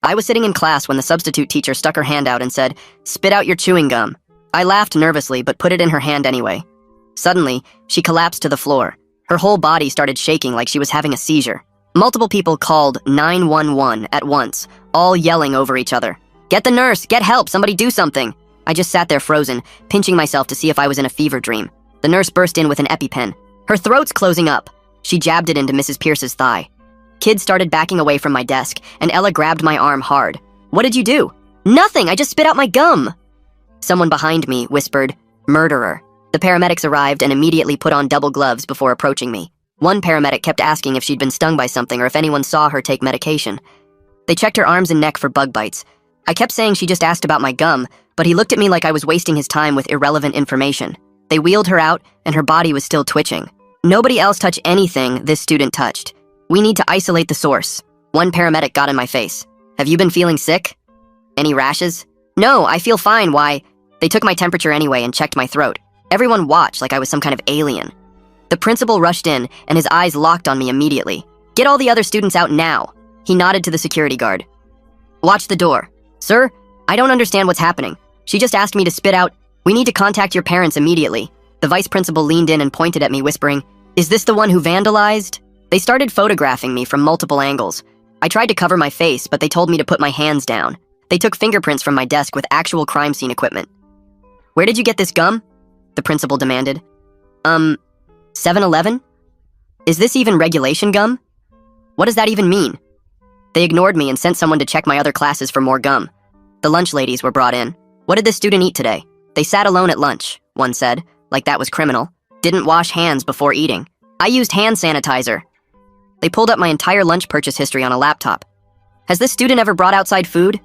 I was sitting in class when the substitute teacher stuck her hand out and said, "Spit out your chewing gum." I laughed nervously, but put it in her hand anyway. Suddenly, she collapsed to the floor. Her whole body started shaking like she was having a seizure. Multiple people called 911 at once, all yelling over each other. "Get the nurse! Get help! Somebody do something!" I just sat there frozen, pinching myself to see if I was in a fever dream. The nurse burst in with an EpiPen. Her throat's closing up. She jabbed it into Mrs. Pierce's thigh. Kids started backing away from my desk, and Ella grabbed my arm hard. "What did you do?" "Nothing! I just spit out my gum!" Someone behind me whispered, "Murderer." The paramedics arrived and immediately put on double gloves before approaching me. One paramedic kept asking if she'd been stung by something or if anyone saw her take medication. They checked her arms and neck for bug bites. I kept saying she just asked about my gum, but he looked at me like I was wasting his time with irrelevant information. They wheeled her out, and her body was still twitching. Nobody else touched anything this student touched. "We need to isolate the source." One paramedic got in my face. "Have you been feeling sick? Any rashes?" "No, I feel fine, why?" They took my temperature anyway and checked my throat. Everyone watched like I was some kind of alien. The principal rushed in, and his eyes locked on me immediately. "Get all the other students out now." He nodded to the security guard. "Watch the door." "Sir, I don't understand what's happening. She just asked me to spit out. We need to contact your parents immediately." The vice principal leaned in and pointed at me, whispering, "Is this the one who vandalized?" They started photographing me from multiple angles. I tried to cover my face, but they told me to put my hands down. They took fingerprints from my desk with actual crime scene equipment. "Where did you get this gum?" the principal demanded. 7-Eleven? Is this even regulation gum? What does that even mean?" They ignored me and sent someone to check my other classes for more gum. The lunch ladies were brought in. "What did this student eat today?" "They sat alone at lunch," one said, like that was criminal. "Didn't wash hands before eating." "I used hand sanitizer." They pulled up my entire lunch purchase history on a laptop. "Has this student ever brought outside food?"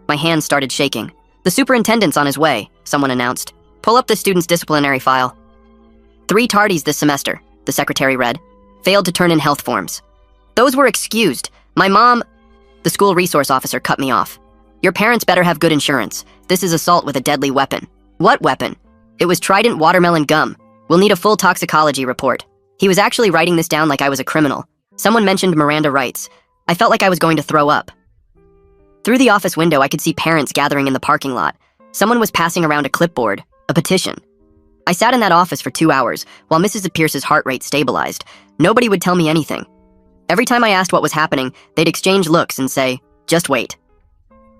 My hands started shaking. "The superintendent's on his way," someone announced. "Pull up the student's disciplinary file." 3 tardies this semester," the secretary read. "Failed to turn in health forms." "Those were excused. My mom—" The school resource officer cut me off. "Your parents better have good insurance. This is assault with a deadly weapon." "What weapon?" "It was Trident watermelon gum. We'll need a full toxicology report." He was actually writing this down like I was a criminal. Someone mentioned Miranda rights. I felt like I was going to throw up. Through the office window, I could see parents gathering in the parking lot. Someone was passing around a clipboard, a petition. I sat in that office for 2 hours, while Mrs. Pierce's heart rate stabilized. Nobody would tell me anything. Every time I asked what was happening, they'd exchange looks and say, "Just wait."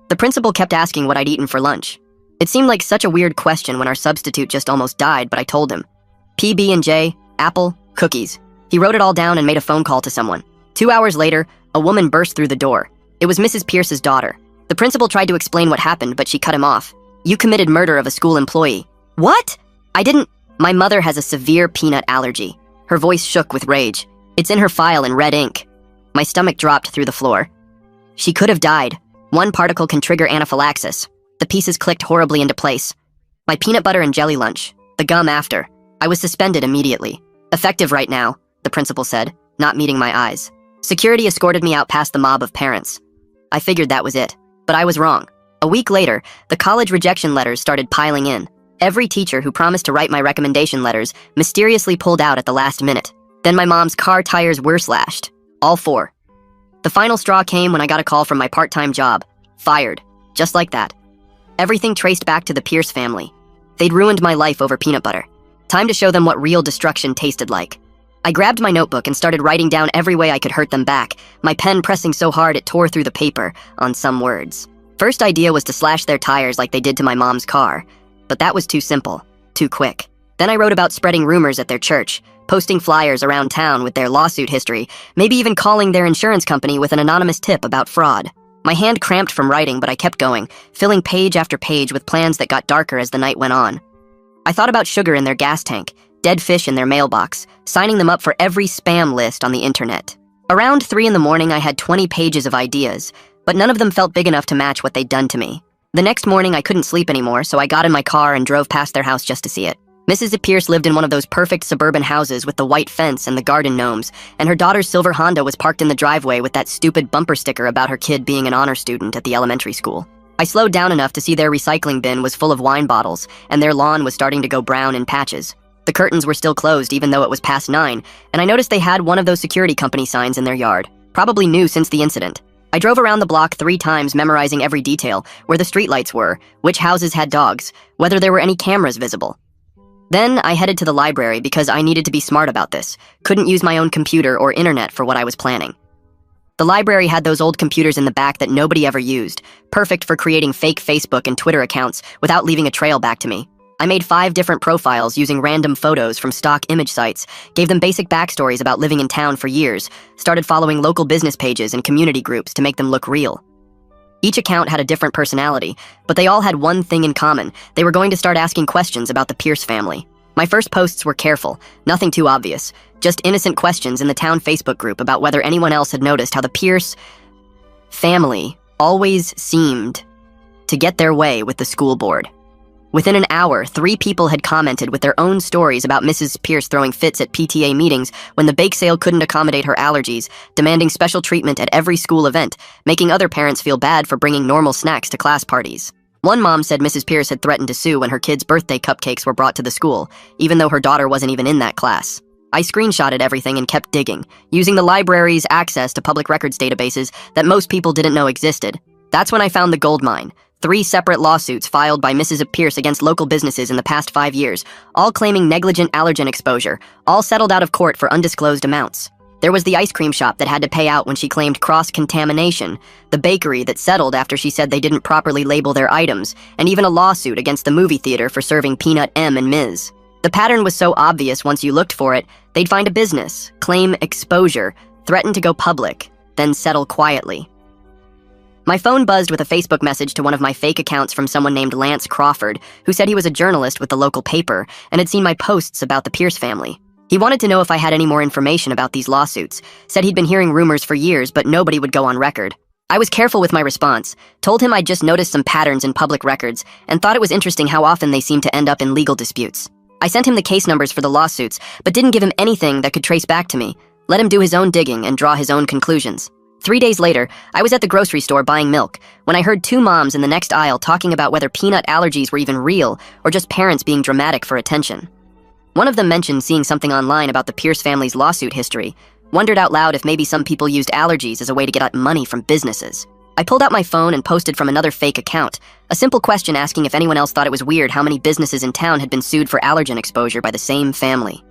The principal kept asking what I'd eaten for lunch. It seemed like such a weird question when our substitute just almost died, but I told him. PB&J, apple, cookies. He wrote it all down and made a phone call to someone. 2 hours later, a woman burst through the door. It was Mrs. Pierce's daughter. The principal tried to explain what happened, but she cut him off. "You committed murder of a school employee." "What?" "I didn't—" "My mother has a severe peanut allergy." Her voice shook with rage. "It's in her file in red ink." My stomach dropped through the floor. She could have died. One particle can trigger anaphylaxis. The pieces clicked horribly into place. My peanut butter and jelly lunch. The gum after. I was suspended immediately. "Effective right now," the principal said, not meeting my eyes. Security escorted me out past the mob of parents. I figured that was it, but I was wrong. A week later, the college rejection letters started piling in. Every teacher who promised to write my recommendation letters mysteriously pulled out at the last minute. Then my mom's car tires were slashed. All 4. The final straw came when I got a call from my part-time job. Fired. Just like that. Everything traced back to the Pierce family. They'd ruined my life over peanut butter. Time to show them what real destruction tasted like. I grabbed my notebook and started writing down every way I could hurt them back, my pen pressing so hard it tore through the paper on some words. First idea was to slash their tires like they did to my mom's car, but that was too simple, too quick. Then I wrote about spreading rumors at their church, posting flyers around town with their lawsuit history, maybe even calling their insurance company with an anonymous tip about fraud. My hand cramped from writing, but I kept going, filling page after page with plans that got darker as the night went on. I thought about sugar in their gas tank, dead fish in their mailbox, signing them up for every spam list on the internet. Around 3 in the morning, I had 20 pages of ideas, but none of them felt big enough to match what they'd done to me. The next morning, I couldn't sleep anymore, so I got in my car and drove past their house just to see it. Mrs. Pierce lived in one of those perfect suburban houses with the white fence and the garden gnomes, and her daughter's silver Honda was parked in the driveway with that stupid bumper sticker about her kid being an honor student at the elementary school. I slowed down enough to see their recycling bin was full of wine bottles, and their lawn was starting to go brown in patches. The curtains were still closed even though it was past 9, and I noticed they had one of those security company signs in their yard, probably new since the incident. I I drove around the block 3 times, memorizing every detail, where the streetlights were, which houses had dogs, whether there were any cameras visible. Then I headed to the library because I needed to be smart about this. Couldn't use my own computer or internet for what I was planning. The library had those old computers in the back that nobody ever used, perfect for creating fake Facebook and Twitter accounts without leaving a trail back to me. I made 5 different profiles using random photos from stock image sites, gave them basic backstories about living in town for years, started following local business pages and community groups to make them look real. Each account had a different personality, but they all had one thing in common. They were going to start asking questions about the Pierce family. My first posts were careful, nothing too obvious, just innocent questions in the town Facebook group about whether anyone else had noticed how the Pierce family always seemed to get their way with the school board. Within an hour, 3 people had commented with their own stories about Mrs. Pierce throwing fits at PTA meetings when the bake sale couldn't accommodate her allergies, demanding special treatment at every school event, making other parents feel bad for bringing normal snacks to class parties. One mom said Mrs. Pierce had threatened to sue when her kids' birthday cupcakes were brought to the school, even though her daughter wasn't even in that class. I screenshotted everything and kept digging, using the library's access to public records databases that most people didn't know existed. That's when I found the gold mine. 3 separate lawsuits filed by Mrs. Pierce against local businesses in the past 5 years, all claiming negligent allergen exposure, all settled out of court for undisclosed amounts. There was the ice cream shop that had to pay out when she claimed cross-contamination, the bakery that settled after she said they didn't properly label their items, and even a lawsuit against the movie theater for serving Peanut M and Ms. The pattern was so obvious once you looked for it, they'd find a business, claim exposure, threaten to go public, then settle quietly. My phone buzzed with a Facebook message to one of my fake accounts from someone named Lance Crawford, who said he was a journalist with the local paper and had seen my posts about the Pierce family. He wanted to know if I had any more information about these lawsuits, said he'd been hearing rumors for years, but nobody would go on record. I was careful with my response, told him I'd just noticed some patterns in public records, and thought it was interesting how often they seemed to end up in legal disputes. I sent him the case numbers for the lawsuits, but didn't give him anything that could trace back to me, let him do his own digging and draw his own conclusions. 3 days later, I was at the grocery store buying milk when I heard 2 moms in the next aisle talking about whether peanut allergies were even real or just parents being dramatic for attention. One of them mentioned seeing something online about the Pierce family's lawsuit history, wondered out loud if maybe some people used allergies as a way to get at money from businesses. I pulled out my phone and posted from another fake account, a simple question asking if anyone else thought it was weird how many businesses in town had been sued for allergen exposure by the same family.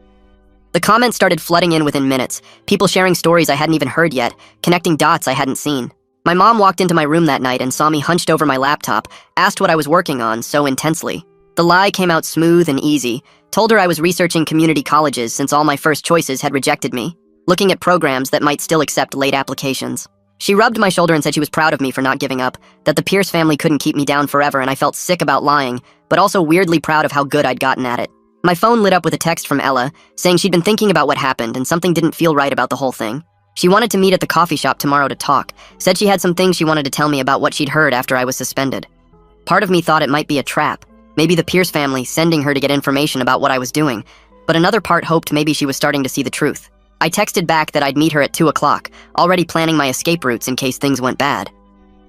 The comments started flooding in within minutes, people sharing stories I hadn't even heard yet, connecting dots I hadn't seen. My mom walked into my room that night and saw me hunched over my laptop, asked what I was working on so intensely. The lie came out smooth and easy, told her I was researching community colleges since all my first choices had rejected me, looking at programs that might still accept late applications. She rubbed my shoulder and said she was proud of me for not giving up, that the Pierce family couldn't keep me down forever, and I felt sick about lying, but also weirdly proud of how good I'd gotten at it. My phone lit up with a text from Ella, saying she'd been thinking about what happened and something didn't feel right about the whole thing. She wanted to meet at the coffee shop tomorrow to talk, said she had some things she wanted to tell me about what she'd heard after I was suspended. Part of me thought it might be a trap, maybe the Pierce family sending her to get information about what I was doing, but another part hoped maybe she was starting to see the truth. I texted back that I'd meet her at 2 o'clock, already planning my escape routes in case things went bad.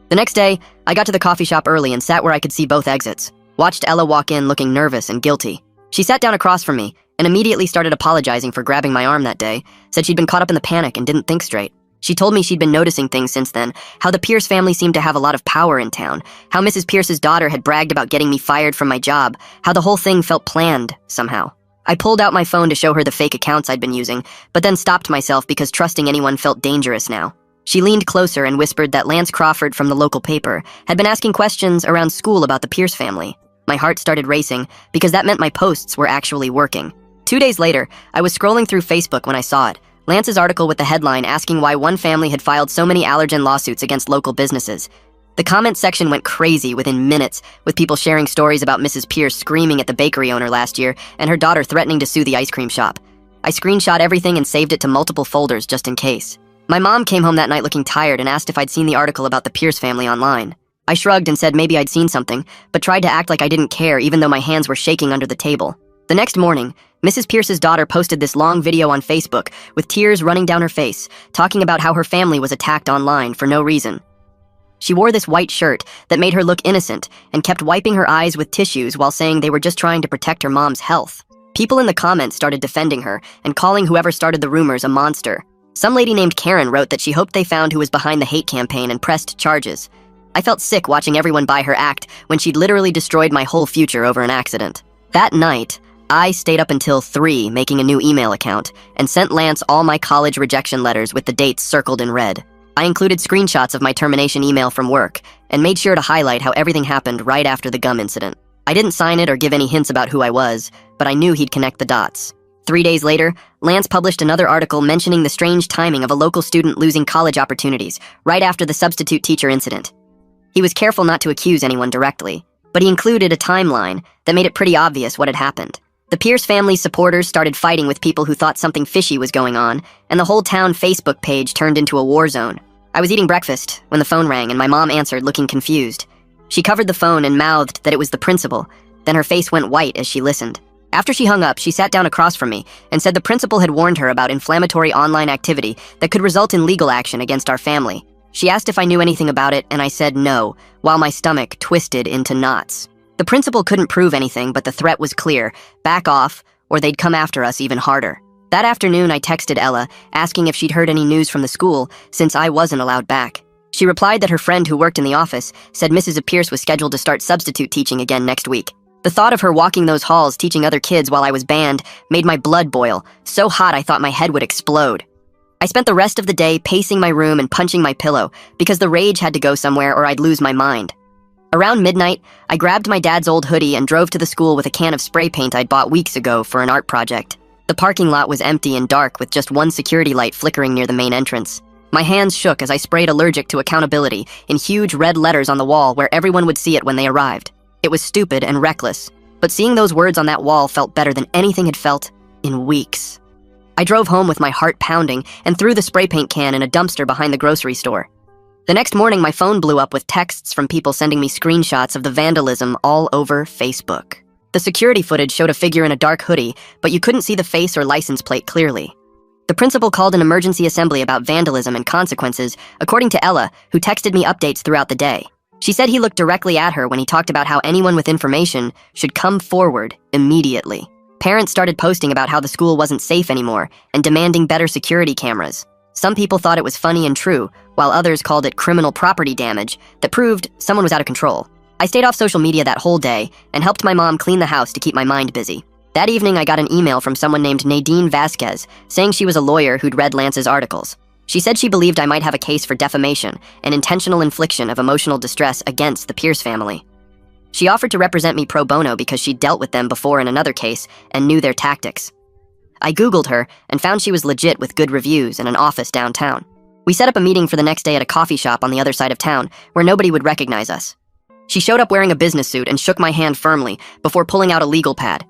The next day, I got to the coffee shop early and sat where I could see both exits, watched Ella walk in looking nervous and guilty. She sat down across from me and immediately started apologizing for grabbing my arm that day, said she'd been caught up in the panic and didn't think straight. She told me she'd been noticing things since then, how the Pierce family seemed to have a lot of power in town, how Mrs. Pierce's daughter had bragged about getting me fired from my job, how the whole thing felt planned, somehow. I pulled out my phone to show her the fake accounts I'd been using, but then stopped myself because trusting anyone felt dangerous now. She leaned closer and whispered that Lance Crawford from the local paper had been asking questions around school about the Pierce family. My heart started racing because that meant my posts were actually working. 2 days later, I was scrolling through Facebook when I saw it. Lance's article with the headline asking why one family had filed so many allergen lawsuits against local businesses. The comment section went crazy within minutes, with people sharing stories about Mrs. Pierce screaming at the bakery owner last year and her daughter threatening to sue the ice cream shop. I screenshot everything and saved it to multiple folders just in case. My mom came home that night looking tired and asked if I'd seen the article about the Pierce family online. I shrugged and said maybe I'd seen something, but tried to act like I didn't care even though my hands were shaking under the table. The next morning, Mrs. Pierce's daughter posted this long video on Facebook with tears running down her face, talking about how her family was attacked online for no reason. She wore this white shirt that made her look innocent and kept wiping her eyes with tissues while saying they were just trying to protect her mom's health. People in the comments started defending her and calling whoever started the rumors a monster. Some lady named Karen wrote that she hoped they found who was behind the hate campaign and pressed charges. I felt sick watching everyone buy her act when she'd literally destroyed my whole future over an accident. That night, I stayed up until 3 making a new email account and sent Lance all my college rejection letters with the dates circled in red. I included screenshots of my termination email from work and made sure to highlight how everything happened right after the gum incident. I didn't sign it or give any hints about who I was, but I knew he'd connect the dots. 3 days later, Lance published another article mentioning the strange timing of a local student losing college opportunities right after the substitute teacher incident. He was careful not to accuse anyone directly, but he included a timeline that made it pretty obvious what had happened. The Pierce family's supporters started fighting with people who thought something fishy was going on, and the whole town Facebook page turned into a war zone. I was eating breakfast when the phone rang and my mom answered, looking confused. She covered the phone and mouthed that it was the principal, then her face went white as she listened. After she hung up, she sat down across from me and said the principal had warned her about inflammatory online activity that could result in legal action against our family. She asked if I knew anything about it, and I said no, while my stomach twisted into knots. The principal couldn't prove anything, but the threat was clear: back off, or they'd come after us even harder. That afternoon, I texted Ella, asking if she'd heard any news from the school, since I wasn't allowed back. She replied that her friend who worked in the office said Mrs. Pierce was scheduled to start substitute teaching again next week. The thought of her walking those halls teaching other kids while I was banned made my blood boil, so hot I thought my head would explode. I spent the rest of the day pacing my room and punching my pillow because the rage had to go somewhere or I'd lose my mind. Around midnight, I grabbed my dad's old hoodie and drove to the school with a can of spray paint I'd bought weeks ago for an art project. The parking lot was empty and dark with just one security light flickering near the main entrance. My hands shook as I sprayed "Allergic to Accountability" in huge red letters on the wall where everyone would see it when they arrived. It was stupid and reckless, but seeing those words on that wall felt better than anything had felt in weeks. I drove home with my heart pounding and threw the spray paint can in a dumpster behind the grocery store. The next morning, my phone blew up with texts from people sending me screenshots of the vandalism all over Facebook. The security footage showed a figure in a dark hoodie, but you couldn't see the face or license plate clearly. The principal called an emergency assembly about vandalism and consequences, according to Ella, who texted me updates throughout the day. She said he looked directly at her when he talked about how anyone with information should come forward immediately. Parents started posting about how the school wasn't safe anymore and demanding better security cameras. Some people thought it was funny and true, while others called it criminal property damage that proved someone was out of control. I stayed off social media that whole day and helped my mom clean the house to keep my mind busy. That evening, I got an email from someone named Nadine Vasquez saying she was a lawyer who'd read Lance's articles. She said she believed I might have a case for defamation and intentional infliction of emotional distress against the Pierce family. She offered to represent me pro bono because she'd dealt with them before in another case and knew their tactics. I Googled her and found she was legit with good reviews and an office downtown. We set up a meeting for the next day at a coffee shop on the other side of town where nobody would recognize us. She showed up wearing a business suit and shook my hand firmly before pulling out a legal pad.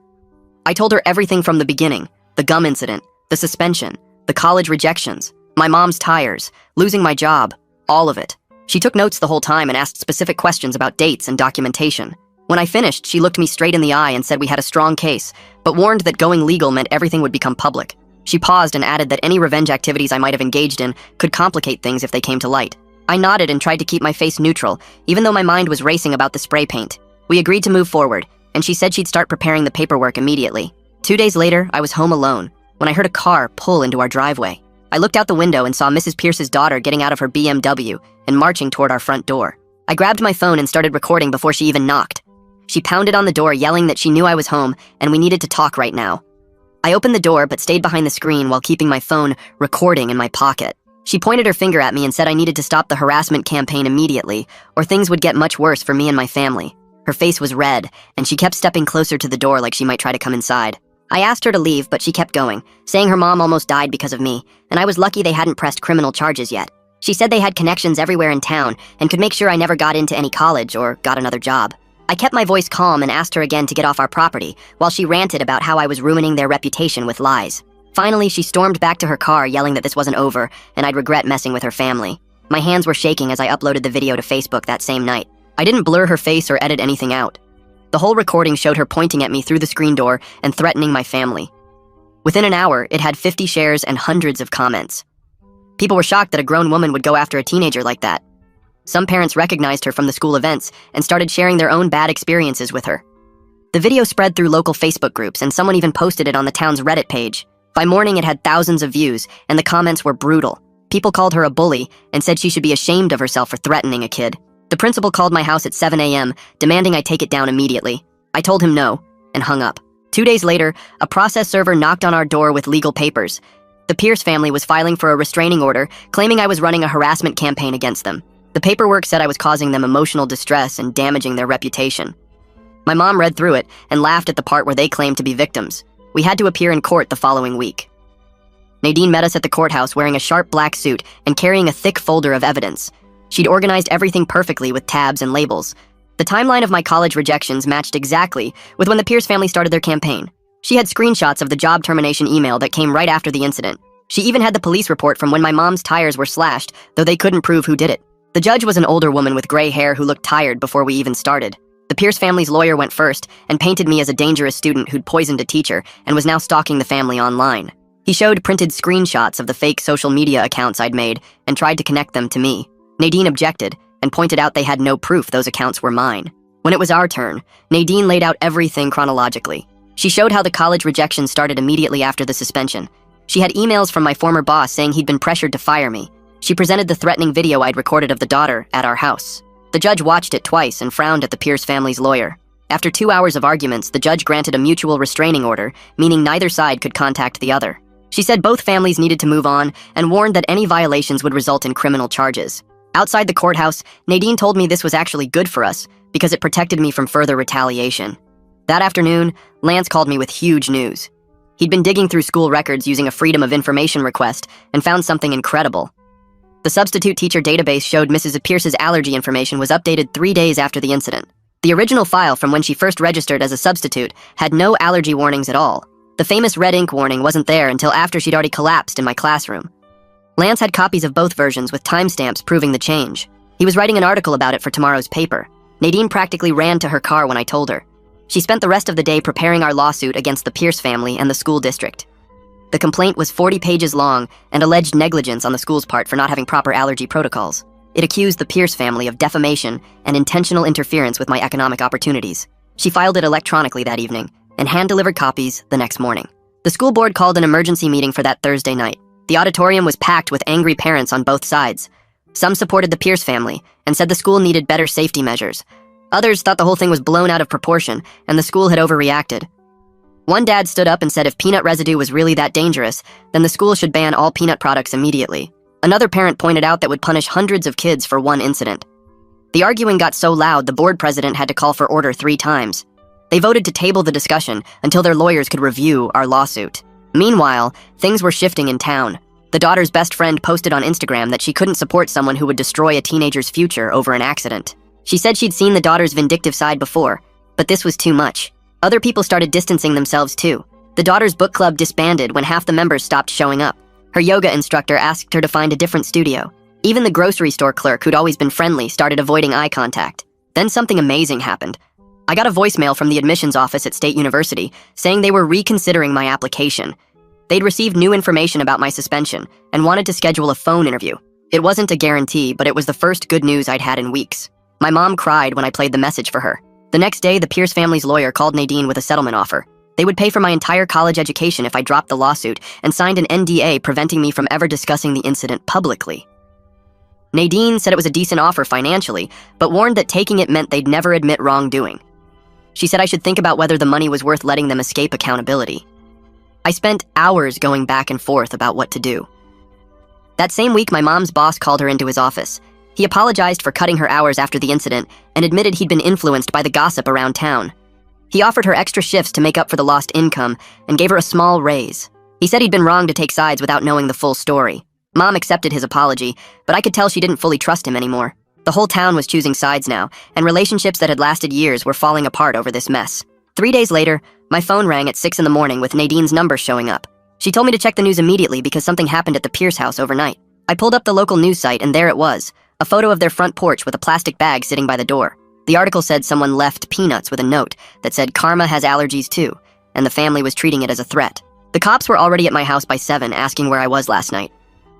I told her everything from the beginning: the gum incident, the suspension, the college rejections, my mom's tires, losing my job, all of it. She took notes the whole time and asked specific questions about dates and documentation. When I finished, she looked me straight in the eye and said we had a strong case, but warned that going legal meant everything would become public. She paused and added that any revenge activities I might have engaged in could complicate things if they came to light. I nodded and tried to keep my face neutral, even though my mind was racing about the spray paint. We agreed to move forward, and she said she'd start preparing the paperwork immediately. 2 days later, I was home alone when I heard a car pull into our driveway. I looked out the window and saw Mrs. Pierce's daughter getting out of her BMW and marching toward our front door. I grabbed my phone and started recording before she even knocked. She pounded on the door, yelling that she knew I was home and we needed to talk right now. I opened the door but stayed behind the screen while keeping my phone recording in my pocket. She pointed her finger at me and said I needed to stop the harassment campaign immediately, or things would get much worse for me and my family. Her face was red, and she kept stepping closer to the door like she might try to come inside. I asked her to leave, but she kept going, saying her mom almost died because of me, and I was lucky they hadn't pressed criminal charges yet. She said they had connections everywhere in town and could make sure I never got into any college or got another job. I kept my voice calm and asked her again to get off our property, while she ranted about how I was ruining their reputation with lies. Finally, she stormed back to her car, yelling that this wasn't over, and I'd regret messing with her family. My hands were shaking as I uploaded the video to Facebook that same night. I didn't blur her face or edit anything out. The whole recording showed her pointing at me through the screen door and threatening my family. Within an hour, it had 50 shares and hundreds of comments. People were shocked that a grown woman would go after a teenager like that. Some parents recognized her from the school events and started sharing their own bad experiences with her. The video spread through local Facebook groups, and someone even posted it on the town's Reddit page. By morning, it had thousands of views, and the comments were brutal. People called her a bully and said she should be ashamed of herself for threatening a kid. The principal called my house at 7 a.m., demanding I take it down immediately. I told him no, and hung up. 2 days later, a process server knocked on our door with legal papers. The Pierce family was filing for a restraining order, claiming I was running a harassment campaign against them. The paperwork said I was causing them emotional distress and damaging their reputation. My mom read through it and laughed at the part where they claimed to be victims. We had to appear in court the following week. Nadine met us at the courthouse wearing a sharp black suit and carrying a thick folder of evidence. She'd organized everything perfectly with tabs and labels. The timeline of my college rejections matched exactly with when the Pierce family started their campaign. She had screenshots of the job termination email that came right after the incident. She even had the police report from when my mom's tires were slashed, though they couldn't prove who did it. The judge was an older woman with gray hair who looked tired before we even started. The Pierce family's lawyer went first and painted me as a dangerous student who'd poisoned a teacher and was now stalking the family online. He showed printed screenshots of the fake social media accounts I'd made and tried to connect them to me. Nadine objected and pointed out they had no proof those accounts were mine. When it was our turn, Nadine laid out everything chronologically. She showed how the college rejection started immediately after the suspension. She had emails from my former boss saying he'd been pressured to fire me. She presented the threatening video I'd recorded of the daughter at our house. The judge watched it twice and frowned at the Pierce family's lawyer. After 2 hours of arguments, the judge granted a mutual restraining order, meaning neither side could contact the other. She said both families needed to move on and warned that any violations would result in criminal charges. Outside the courthouse, Nadine told me this was actually good for us because it protected me from further retaliation. That afternoon, Lance called me with huge news. He'd been digging through school records using a Freedom of Information request and found something incredible. The substitute teacher database showed Mrs. Pierce's allergy information was updated 3 days after the incident. The original file from when she first registered as a substitute had no allergy warnings at all. The famous red ink warning wasn't there until after she'd already collapsed in my classroom. Lance had copies of both versions with timestamps proving the change. He was writing an article about it for tomorrow's paper. Nadine practically ran to her car when I told her. She spent the rest of the day preparing our lawsuit against the Pierce family and the school district. The complaint was 40 pages long and alleged negligence on the school's part for not having proper allergy protocols. It accused the Pierce family of defamation and intentional interference with my economic opportunities. She filed it electronically that evening and hand-delivered copies the next morning. The school board called an emergency meeting for that Thursday night. The auditorium was packed with angry parents on both sides. Some supported the Pierce family and said the school needed better safety measures. Others thought the whole thing was blown out of proportion and the school had overreacted. One dad stood up and said if peanut residue was really that dangerous, then the school should ban all peanut products immediately. Another parent pointed out that would punish hundreds of kids for one incident. The arguing got so loud the board president had to call for order 3 times. They voted to table the discussion until their lawyers could review our lawsuit. Meanwhile, things were shifting in town. The daughter's best friend posted on Instagram that she couldn't support someone who would destroy a teenager's future over an accident. She said she'd seen the daughter's vindictive side before, but this was too much. Other people started distancing themselves too. The daughter's book club disbanded when half the members stopped showing up. Her yoga instructor asked her to find a different studio. Even the grocery store clerk, who'd always been friendly, started avoiding eye contact. Then something amazing happened. I got a voicemail from the admissions office at State University saying they were reconsidering my application. They'd received new information about my suspension and wanted to schedule a phone interview. It wasn't a guarantee, but it was the first good news I'd had in weeks. My mom cried when I played the message for her. The next day, the Pierce family's lawyer called Nadine with a settlement offer. They would pay for my entire college education if I dropped the lawsuit and signed an NDA preventing me from ever discussing the incident publicly. Nadine said it was a decent offer financially, but warned that taking it meant they'd never admit wrongdoing. She said I should think about whether the money was worth letting them escape accountability. I spent hours going back and forth about what to do. That same week, my mom's boss called her into his office. He apologized for cutting her hours after the incident and admitted he'd been influenced by the gossip around town. He offered her extra shifts to make up for the lost income and gave her a small raise. He said he'd been wrong to take sides without knowing the full story. Mom accepted his apology, but I could tell she didn't fully trust him anymore. The whole town was choosing sides now, and relationships that had lasted years were falling apart over this mess. 3 days later, my phone rang at 6 in the morning with Nadine's number showing up. She told me to check the news immediately because something happened at the Pierce house overnight. I pulled up the local news site and there it was, a photo of their front porch with a plastic bag sitting by the door. The article said someone left peanuts with a note that said Karma has allergies too, and the family was treating it as a threat. The cops were already at my house by 7 asking where I was last night.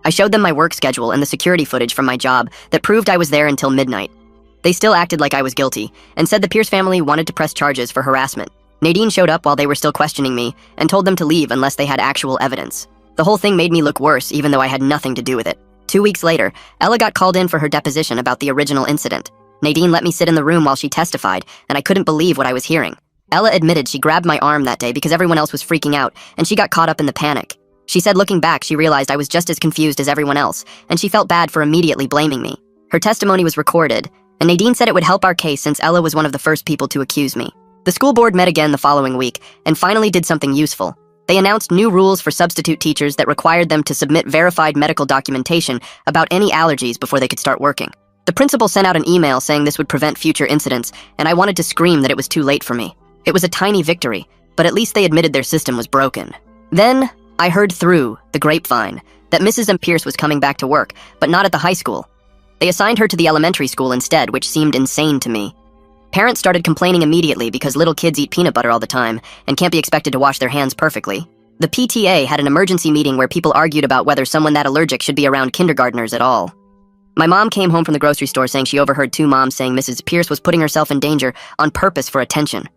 I showed them my work schedule and the security footage from my job that proved I was there until midnight. They still acted like I was guilty and said the Pierce family wanted to press charges for harassment. Nadine showed up while they were still questioning me and told them to leave unless they had actual evidence. The whole thing made me look worse even though I had nothing to do with it. 2 weeks later, Ella got called in for her deposition about the original incident. Nadine let me sit in the room while she testified, and I couldn't believe what I was hearing. Ella admitted she grabbed my arm that day because everyone else was freaking out, and she got caught up in the panic. She said looking back, she realized I was just as confused as everyone else, and she felt bad for immediately blaming me. Her testimony was recorded, and Nadine said it would help our case since Ella was one of the first people to accuse me. The school board met again the following week, and finally did something useful. They announced new rules for substitute teachers that required them to submit verified medical documentation about any allergies before they could start working. The principal sent out an email saying this would prevent future incidents, and I wanted to scream that it was too late for me. It was a tiny victory, but at least they admitted their system was broken. Then, I heard through the grapevine that Mrs. M. Pierce was coming back to work, but not at the high school. They assigned her to the elementary school instead, which seemed insane to me. Parents started complaining immediately because little kids eat peanut butter all the time and can't be expected to wash their hands perfectly. The PTA had an emergency meeting where people argued about whether someone that allergic should be around kindergartners at all. My mom came home from the grocery store saying she overheard two moms saying Mrs. Pierce was putting herself in danger on purpose for attention.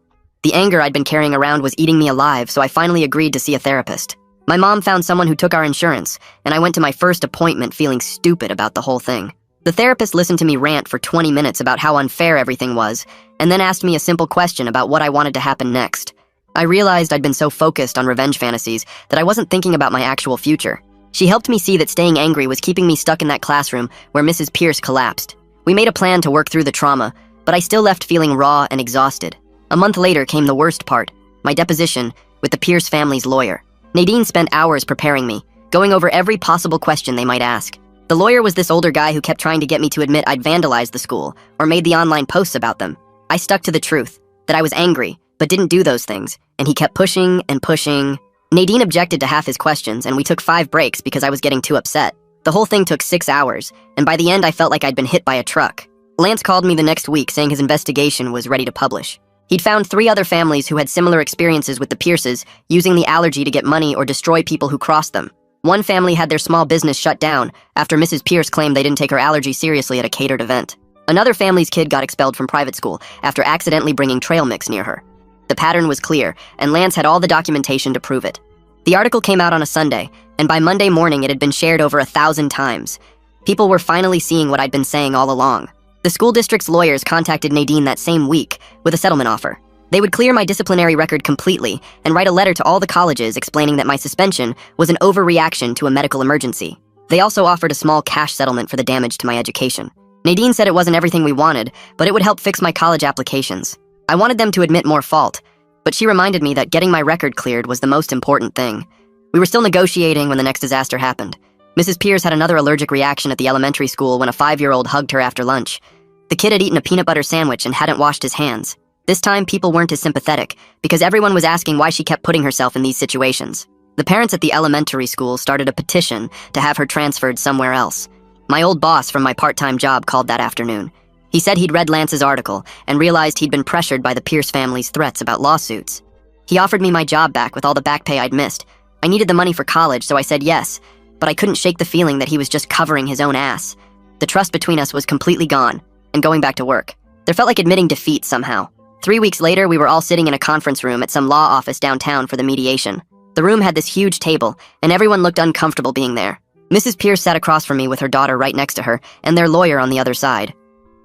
The anger I'd been carrying around was eating me alive, so I finally agreed to see a therapist. My mom found someone who took our insurance, and I went to my first appointment feeling stupid about the whole thing. The therapist listened to me rant for 20 minutes about how unfair everything was, and then asked me a simple question about what I wanted to happen next. I realized I'd been so focused on revenge fantasies that I wasn't thinking about my actual future. She helped me see that staying angry was keeping me stuck in that classroom where Mrs. Pierce collapsed. We made a plan to work through the trauma, but I still left feeling raw and exhausted. A month later came the worst part, my deposition with the Pierce family's lawyer. Nadine spent hours preparing me, going over every possible question they might ask. The lawyer was this older guy who kept trying to get me to admit I'd vandalized the school or made the online posts about them. I stuck to the truth, that I was angry, but didn't do those things, and he kept pushing and pushing. Nadine objected to half his questions, and we took 5 breaks because I was getting too upset. The whole thing took 6 hours, and by the end I felt like I'd been hit by a truck. Lance called me the next week saying his investigation was ready to publish. He'd found 3 other families who had similar experiences with the Pierces, using the allergy to get money or destroy people who crossed them. One family had their small business shut down after Mrs. Pierce claimed they didn't take her allergy seriously at a catered event. Another family's kid got expelled from private school after accidentally bringing trail mix near her. The pattern was clear, and Lance had all the documentation to prove it. The article came out on a Sunday, and by Monday morning it had been shared over 1,000 times. People were finally seeing what I'd been saying all along. The school district's lawyers contacted Nadine that same week with a settlement offer. They would clear my disciplinary record completely and write a letter to all the colleges explaining that my suspension was an overreaction to a medical emergency. They also offered a small cash settlement for the damage to my education. Nadine said it wasn't everything we wanted, but it would help fix my college applications. I wanted them to admit more fault, but she reminded me that getting my record cleared was the most important thing. We were still negotiating when the next disaster happened. Mrs. Pierce had another allergic reaction at the elementary school when a 5-year-old hugged her after lunch. The kid had eaten a peanut butter sandwich and hadn't washed his hands. This time, people weren't as sympathetic, because everyone was asking why she kept putting herself in these situations. The parents at the elementary school started a petition to have her transferred somewhere else. My old boss from my part-time job called that afternoon. He said he'd read Lance's article and realized he'd been pressured by the Pierce family's threats about lawsuits. He offered me my job back with all the back pay I'd missed. I needed the money for college, so I said yes, but I couldn't shake the feeling that he was just covering his own ass. The trust between us was completely gone, and going back to work. There felt like admitting defeat somehow. 3 weeks later, we were all sitting in a conference room at some law office downtown for the mediation. The room had this huge table, and everyone looked uncomfortable being there. Mrs. Pierce sat across from me with her daughter right next to her, and their lawyer on the other side.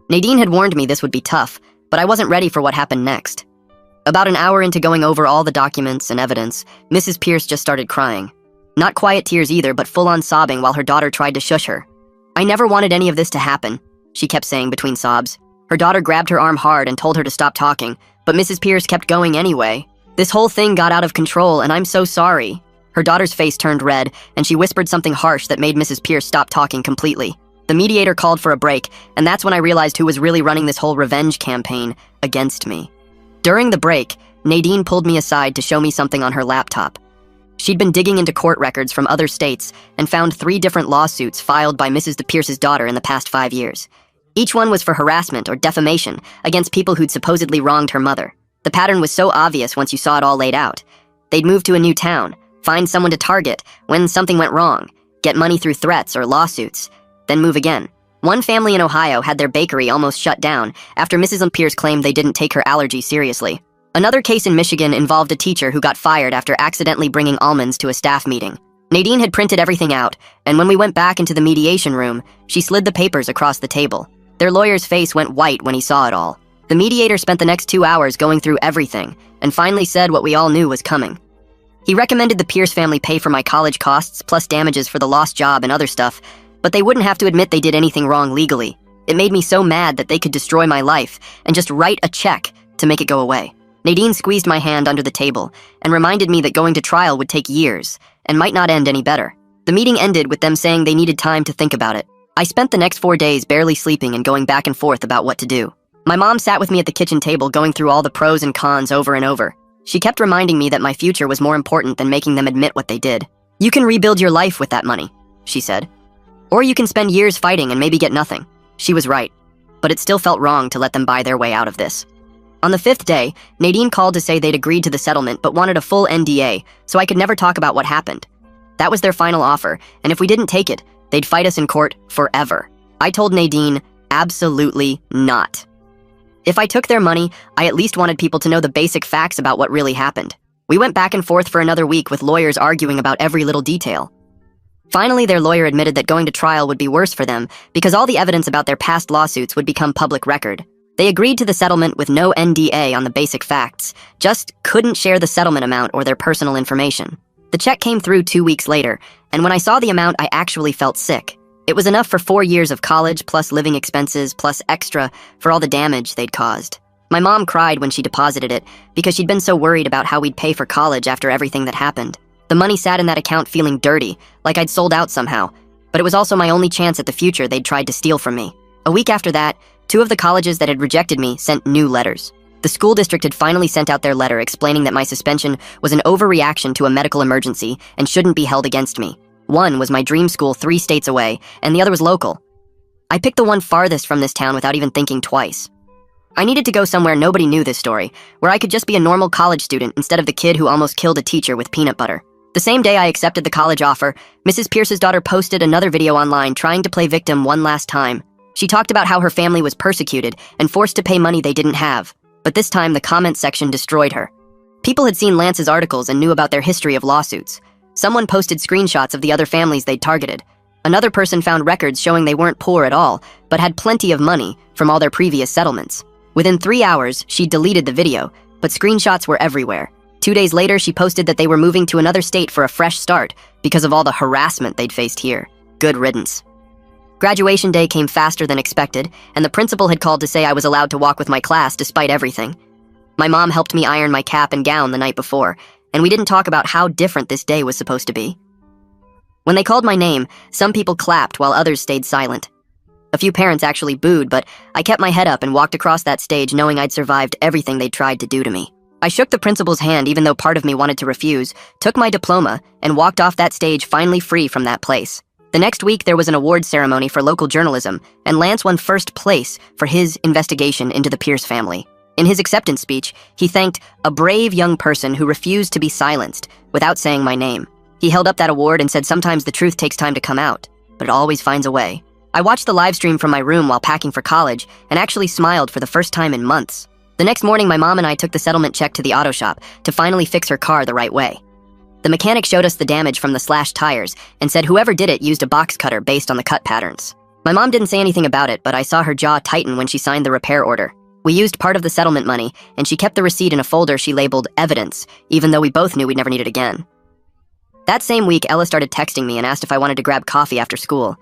Nadine had warned me this would be tough, but I wasn't ready for what happened next. About an hour into going over all the documents and evidence, Mrs. Pierce just started crying. Not quiet tears either, but full-on sobbing while her daughter tried to shush her. "I never wanted any of this to happen," she kept saying between sobs. Her daughter grabbed her arm hard and told her to stop talking, but Mrs. Pierce kept going anyway. "This whole thing got out of control, and I'm so sorry." Her daughter's face turned red, and she whispered something harsh that made Mrs. Pierce stop talking completely. The mediator called for a break, and that's when I realized who was really running this whole revenge campaign against me. During the break, Nadine pulled me aside to show me something on her laptop. She'd been digging into court records from other states and found 3 different lawsuits filed by Mrs. Pierce's daughter in the past 5 years. Each one was for harassment or defamation against people who'd supposedly wronged her mother. The pattern was so obvious once you saw it all laid out. They'd move to a new town, find someone to target when something went wrong, get money through threats or lawsuits, then move again. One family in Ohio had their bakery almost shut down after Mrs. Pierce claimed they didn't take her allergy seriously. Another case in Michigan involved a teacher who got fired after accidentally bringing almonds to a staff meeting. Nadine had printed everything out, and when we went back into the mediation room, she slid the papers across the table. Their lawyer's face went white when he saw it all. The mediator spent the next 2 hours going through everything, and finally said what we all knew was coming. He recommended the Pierce family pay for my college costs, plus damages for the lost job and other stuff, but they wouldn't have to admit they did anything wrong legally. It made me so mad that they could destroy my life and just write a check to make it go away. Nadine squeezed my hand under the table and reminded me that going to trial would take years and might not end any better. The meeting ended with them saying they needed time to think about it. I spent the next 4 days barely sleeping and going back and forth about what to do. My mom sat with me at the kitchen table going through all the pros and cons over and over. She kept reminding me that my future was more important than making them admit what they did. "You can rebuild your life with that money," she said. "Or you can spend years fighting and maybe get nothing." She was right, but it still felt wrong to let them buy their way out of this. On the 5th day, Nadine called to say they'd agreed to the settlement but wanted a full NDA, so I could never talk about what happened. That was their final offer, and if we didn't take it, they'd fight us in court forever. I told Nadine, absolutely not. If I took their money, I at least wanted people to know the basic facts about what really happened. We went back and forth for another week with lawyers arguing about every little detail. Finally, their lawyer admitted that going to trial would be worse for them because all the evidence about their past lawsuits would become public record. They agreed to the settlement with no NDA on the basic facts, just couldn't share the settlement amount or their personal information. The check came through 2 weeks later, and when I saw the amount, I actually felt sick. It was enough for 4 years of college, plus living expenses, plus extra for all the damage they'd caused. My mom cried when she deposited it because she'd been so worried about how we'd pay for college after everything that happened. The money sat in that account feeling dirty, like I'd sold out somehow, but it was also my only chance at the future they'd tried to steal from me. A week after that, 2 of the colleges that had rejected me sent new letters. The school district had finally sent out their letter explaining that my suspension was an overreaction to a medical emergency and shouldn't be held against me. One was my dream school 3 states away, and the other was local. I picked the one farthest from this town without even thinking twice. I needed to go somewhere nobody knew this story, where I could just be a normal college student instead of the kid who almost killed a teacher with peanut butter. The same day I accepted the college offer, Mrs. Pierce's daughter posted another video online trying to play victim one last time. She talked about how her family was persecuted and forced to pay money they didn't have, but this time the comment section destroyed her. People had seen Lance's articles and knew about their history of lawsuits. Someone posted screenshots of the other families they'd targeted. Another person found records showing they weren't poor at all, but had plenty of money from all their previous settlements. Within 3 hours, she deleted the video, but screenshots were everywhere. 2 days later, she posted that they were moving to another state for a fresh start because of all the harassment they'd faced here. Good riddance. Graduation day came faster than expected, and the principal had called to say I was allowed to walk with my class despite everything. My mom helped me iron my cap and gown the night before, and we didn't talk about how different this day was supposed to be. When they called my name, some people clapped while others stayed silent. A few parents actually booed, but I kept my head up and walked across that stage knowing I'd survived everything they'd tried to do to me. I shook the principal's hand even though part of me wanted to refuse, took my diploma, and walked off that stage finally free from that place. The next week, there was an award ceremony for local journalism, and Lance won first place for his investigation into the Pierce family. In his acceptance speech, he thanked a brave young person who refused to be silenced without saying my name. He held up that award and said sometimes the truth takes time to come out, but it always finds a way. I watched the live stream from my room while packing for college and actually smiled for the first time in months. The next morning, my mom and I took the settlement check to the auto shop to finally fix her car the right way. The mechanic showed us the damage from the slashed tires and said whoever did it used a box cutter based on the cut patterns. My mom didn't say anything about it, but I saw her jaw tighten when she signed the repair order. We used part of the settlement money, and she kept the receipt in a folder she labeled evidence, even though we both knew we'd never need it again. That same week, Ella started texting me and asked if I wanted to grab coffee after school.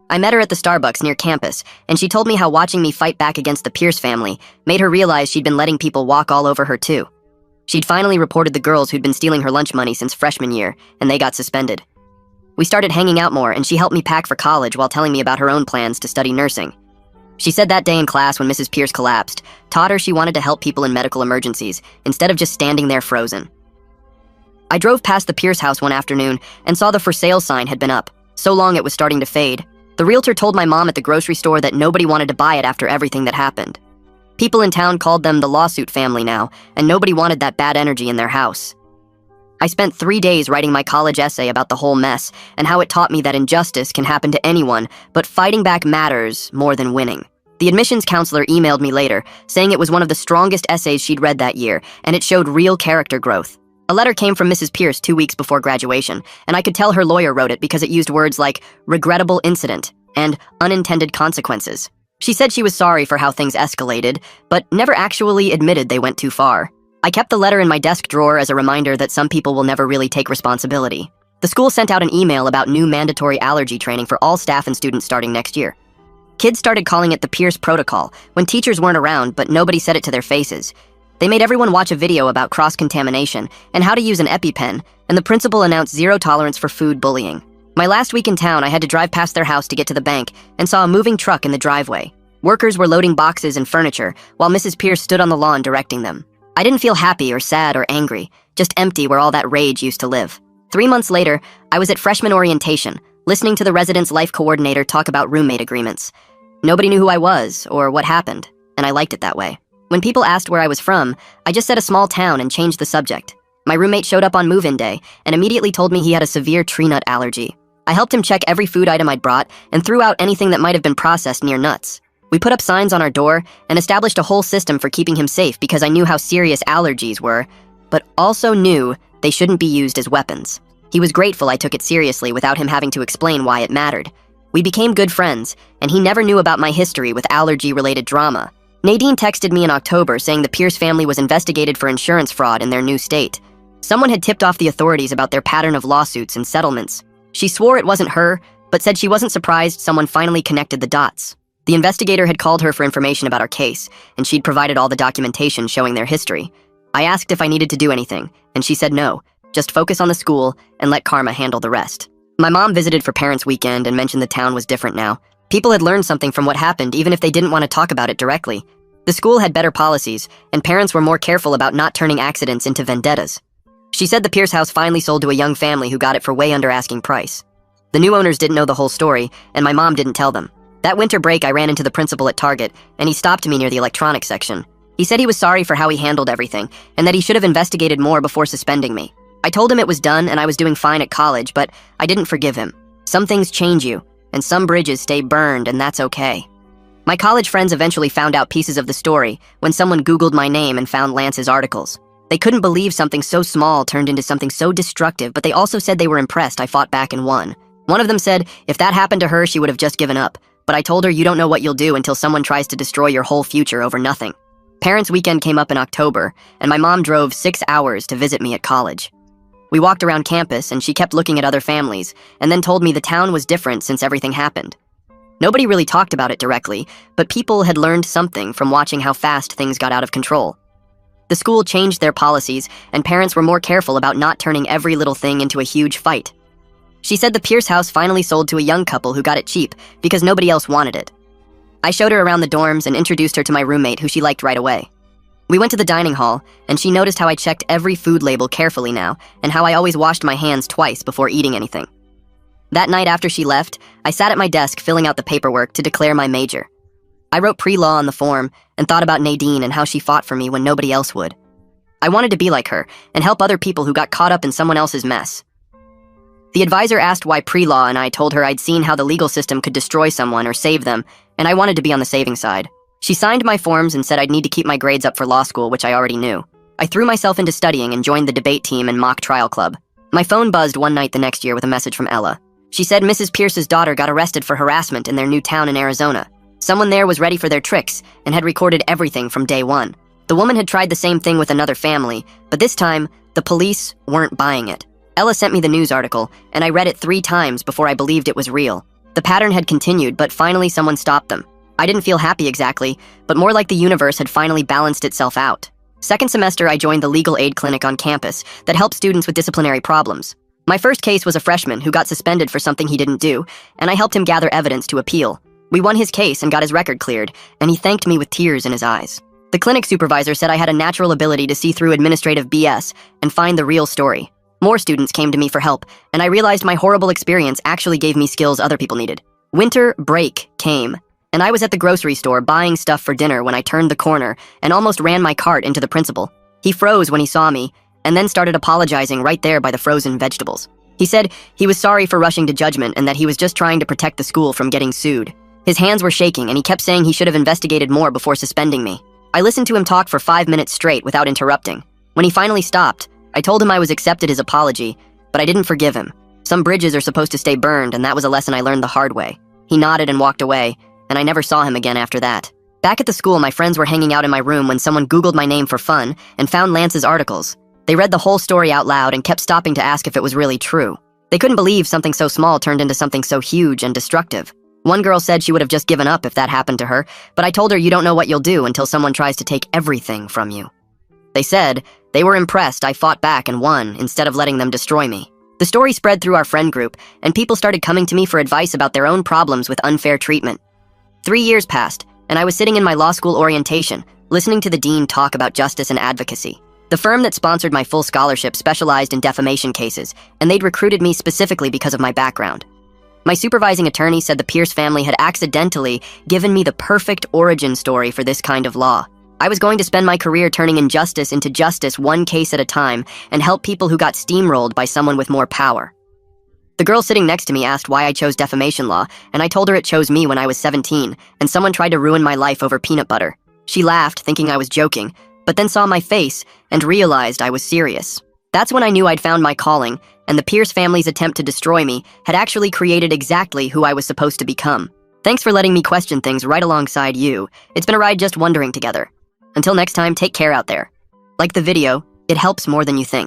I met her at the Starbucks near campus, and she told me how watching me fight back against the Pierce family made her realize she'd been letting people walk all over her too. She'd finally reported the girls who'd been stealing her lunch money since freshman year, and they got suspended. We started hanging out more, and she helped me pack for college while telling me about her own plans to study nursing. She said that day in class when Mrs. Pierce collapsed, taught her she wanted to help people in medical emergencies, instead of just standing there frozen. I drove past the Pierce house one afternoon and saw the for sale sign had been up, so long it was starting to fade. The realtor told my mom at the grocery store that nobody wanted to buy it after everything that happened. People in town called them the lawsuit family now, and nobody wanted that bad energy in their house. I spent 3 days writing my college essay about the whole mess and how it taught me that injustice can happen to anyone, but fighting back matters more than winning. The admissions counselor emailed me later, saying it was one of the strongest essays she'd read that year, and it showed real character growth. A letter came from Mrs. Pierce 2 weeks before graduation, and I could tell her lawyer wrote it because it used words like regrettable incident and unintended consequences. She said she was sorry for how things escalated, but never actually admitted they went too far. I kept the letter in my desk drawer as a reminder that some people will never really take responsibility. The school sent out an email about new mandatory allergy training for all staff and students starting next year. Kids started calling it the Pierce Protocol when teachers weren't around, but nobody said it to their faces. They made everyone watch a video about cross-contamination and how to use an EpiPen, and the principal announced zero tolerance for food bullying. My last week in town, I had to drive past their house to get to the bank and saw a moving truck in the driveway. Workers were loading boxes and furniture, while Mrs. Pierce stood on the lawn directing them. I didn't feel happy or sad or angry, just empty where all that rage used to live. 3 months later, I was at freshman orientation, listening to the residence life coordinator talk about roommate agreements. Nobody knew who I was or what happened, and I liked it that way. When people asked where I was from, I just said a small town and changed the subject. My roommate showed up on move-in day and immediately told me he had a severe tree nut allergy. I helped him check every food item I'd brought and threw out anything that might have been processed near nuts. We put up signs on our door and established a whole system for keeping him safe because I knew how serious allergies were, but also knew they shouldn't be used as weapons. He was grateful I took it seriously without him having to explain why it mattered. We became good friends, and he never knew about my history with allergy-related drama. Nadine texted me in October saying the Pierce family was investigated for insurance fraud in their new state. Someone had tipped off the authorities about their pattern of lawsuits and settlements. She swore it wasn't her, but said she wasn't surprised someone finally connected the dots. The investigator had called her for information about our case, and she'd provided all the documentation showing their history. I asked if I needed to do anything, and she said no, just focus on the school and let karma handle the rest. My mom visited for Parents' Weekend and mentioned the town was different now. People had learned something from what happened even if they didn't want to talk about it directly. The school had better policies, and parents were more careful about not turning accidents into vendettas. She said the Pierce house finally sold to a young family who got it for way under asking price. The new owners didn't know the whole story, and my mom didn't tell them. That winter break, I ran into the principal at Target, and he stopped me near the electronics section. He said he was sorry for how he handled everything, and that he should have investigated more before suspending me. I told him it was done and I was doing fine at college, but I didn't forgive him. Some things change you, and some bridges stay burned, and that's okay. My college friends eventually found out pieces of the story when someone Googled my name and found Lance's articles. They couldn't believe something so small turned into something so destructive, but they also said they were impressed I fought back and won. One of them said if that happened to her, she would have just given up. But I told her you don't know what you'll do until someone tries to destroy your whole future over nothing. Parents' Weekend came up in October, and my mom drove 6 hours to visit me at college. We walked around campus, and she kept looking at other families, and then told me the town was different since everything happened. Nobody really talked about it directly, but people had learned something from watching how fast things got out of control. The school changed their policies, and parents were more careful about not turning every little thing into a huge fight. She said the Pierce house finally sold to a young couple who got it cheap because nobody else wanted it. I showed her around the dorms and introduced her to my roommate, who she liked right away. We went to the dining hall, and she noticed how I checked every food label carefully now, and how I always washed my hands twice before eating anything. That night after she left, I sat at my desk filling out the paperwork to declare my major. I wrote pre-law on the form and thought about Nadine and how she fought for me when nobody else would. I wanted to be like her and help other people who got caught up in someone else's mess. The advisor asked why pre-law, and I told her I'd seen how the legal system could destroy someone or save them, and I wanted to be on the saving side. She signed my forms and said I'd need to keep my grades up for law school, which I already knew. I threw myself into studying and joined the debate team and mock trial club. My phone buzzed one night the next year with a message from Ella. She said Mrs. Pierce's daughter got arrested for harassment in their new town in Arizona. Someone there was ready for their tricks and had recorded everything from day one. The woman had tried the same thing with another family, but this time, the police weren't buying it. Ella sent me the news article, and I read it 3 times before I believed it was real. The pattern had continued, but finally someone stopped them. I didn't feel happy exactly, but more like the universe had finally balanced itself out. Second semester, I joined the legal aid clinic on campus that helped students with disciplinary problems. My first case was a freshman who got suspended for something he didn't do, and I helped him gather evidence to appeal. We won his case and got his record cleared, and he thanked me with tears in his eyes. The clinic supervisor said I had a natural ability to see through administrative BS and find the real story. More students came to me for help, and I realized my horrible experience actually gave me skills other people needed. Winter break came, and I was at the grocery store buying stuff for dinner when I turned the corner and almost ran my cart into the principal. He froze when he saw me, and then started apologizing right there by the frozen vegetables. He said he was sorry for rushing to judgment and that he was just trying to protect the school from getting sued. His hands were shaking, and he kept saying he should have investigated more before suspending me. I listened to him talk for 5 minutes straight without interrupting. When he finally stopped, I told him I was accepted his apology, but I didn't forgive him. Some bridges are supposed to stay burned, and that was a lesson I learned the hard way. He nodded and walked away, and I never saw him again after that. Back at the school, my friends were hanging out in my room when someone Googled my name for fun and found Lance's articles. They read the whole story out loud and kept stopping to ask if it was really true. They couldn't believe something so small turned into something so huge and destructive. One girl said she would have just given up if that happened to her, but I told her you don't know what you'll do until someone tries to take everything from you. They said they were impressed I fought back and won instead of letting them destroy me. The story spread through our friend group, and people started coming to me for advice about their own problems with unfair treatment. 3 years passed, and I was sitting in my law school orientation, listening to the dean talk about justice and advocacy. The firm that sponsored my full scholarship specialized in defamation cases, and they'd recruited me specifically because of my background. My supervising attorney said the Pierce family had accidentally given me the perfect origin story for this kind of law. I was going to spend my career turning injustice into justice one case at a time and help people who got steamrolled by someone with more power. The girl sitting next to me asked why I chose defamation law, and I told her it chose me when I was 17, and someone tried to ruin my life over peanut butter. She laughed, thinking I was joking, but then saw my face and realized I was serious. That's when I knew I'd found my calling, and the Pierce family's attempt to destroy me had actually created exactly who I was supposed to become. Thanks for letting me question things right alongside you. It's been a ride just wondering together. Until next time, take care out there. Like the video, it helps more than you think.